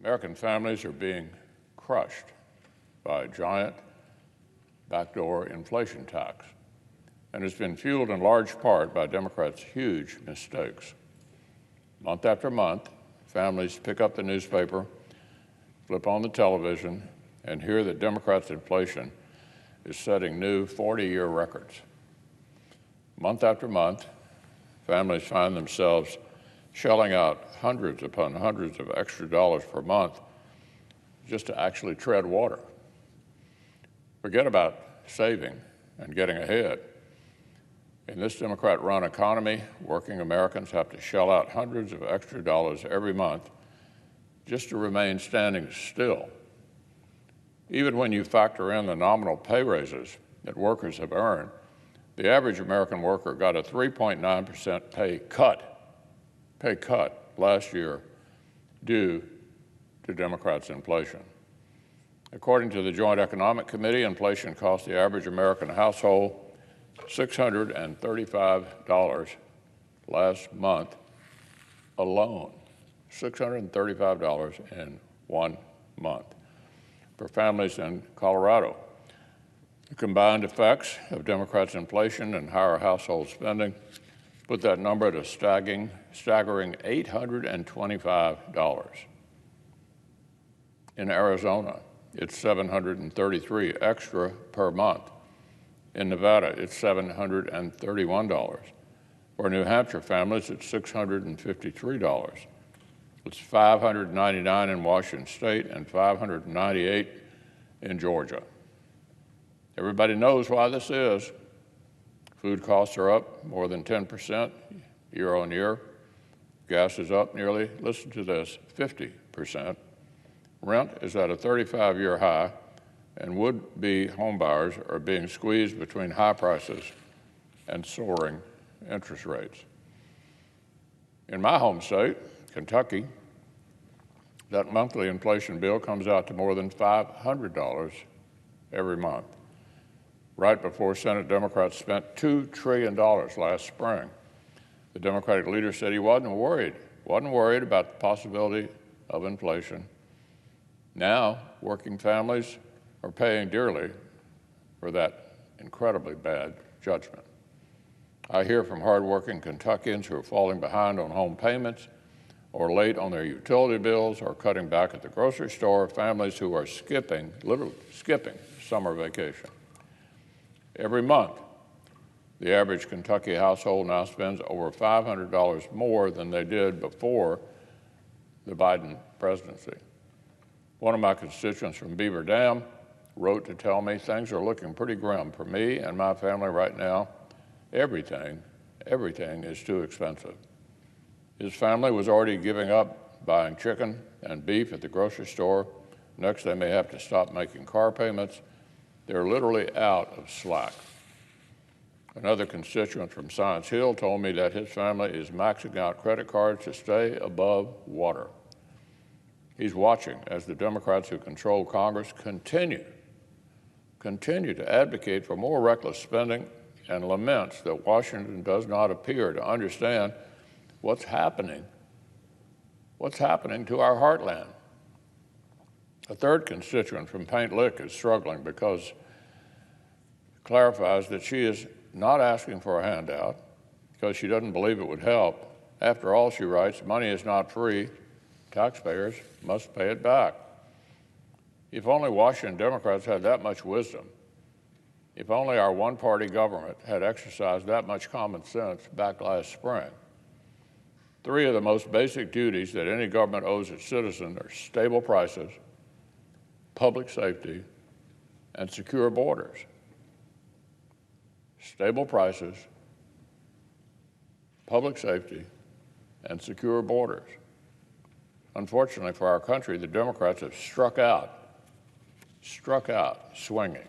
American families are being crushed by a giant backdoor inflation tax, and it's been fueled in large part by Democrats' huge mistakes. Month after month, families pick up the newspaper, flip on the television, and hear that Democrats' inflation is setting new 40-year records. Month after month, families find themselves shelling out hundreds upon hundreds of extra dollars per month just to actually tread water. Forget about saving and getting ahead. In this Democrat-run economy, working Americans have to shell out hundreds of extra dollars every month just to remain standing still. Even when you factor in the nominal pay raises that workers have earned, the average American worker got a 3.9% pay cut last year due to Democrats' inflation. According to the Joint Economic Committee, inflation cost the average American household $635 last month alone. $635 in 1 month. For families in Colorado, the combined effects of Democrats' inflation and higher household spending put that number at a staggering $825. In Arizona, it's $733 extra per month. In Nevada, it's $731. For New Hampshire families, it's $653. It's $599 in Washington State and $598 in Georgia. Everybody knows why this is. Food costs are up more than 10% year on year. Gas is up nearly, listen to this, 50%. Rent is at a 35-year high, and would-be homebuyers are being squeezed between high prices and soaring interest rates. In my home state, Kentucky, that monthly inflation bill comes out to more than $500 every month. Right before Senate Democrats spent $2 trillion last spring, the Democratic leader said he wasn't worried about the possibility of inflation. Now, working families are paying dearly for that incredibly bad judgment. I hear from hardworking Kentuckians who are falling behind on home payments or late on their utility bills or cutting back at the grocery store, families who are literally skipping summer vacation. Every month, the average Kentucky household now spends over $500 more than they did before the Biden presidency. One of my constituents from Beaver Dam wrote to tell me things are looking pretty grim for me and my family right now. Everything is too expensive. His family was already giving up buying chicken and beef at the grocery store. Next, they may have to stop making car payments. They're literally out of slack. Another constituent from Science Hill told me that his family is maxing out credit cards to stay above water. He's watching as the Democrats who control Congress continue to advocate for more reckless spending and laments that Washington does not appear to understand what's happening to our heartland. A third constituent from Paint Lick is struggling because clarifies that she is not asking for a handout because she doesn't believe it would help. After all, she writes, money is not free. Taxpayers must pay it back. If only Washington Democrats had that much wisdom, if only our one-party government had exercised that much common sense back last spring. 3 of the most basic duties that any government owes its citizens are stable prices, public safety, and secure borders. Stable prices, public safety, and secure borders. Unfortunately for our country, the Democrats have struck out swinging.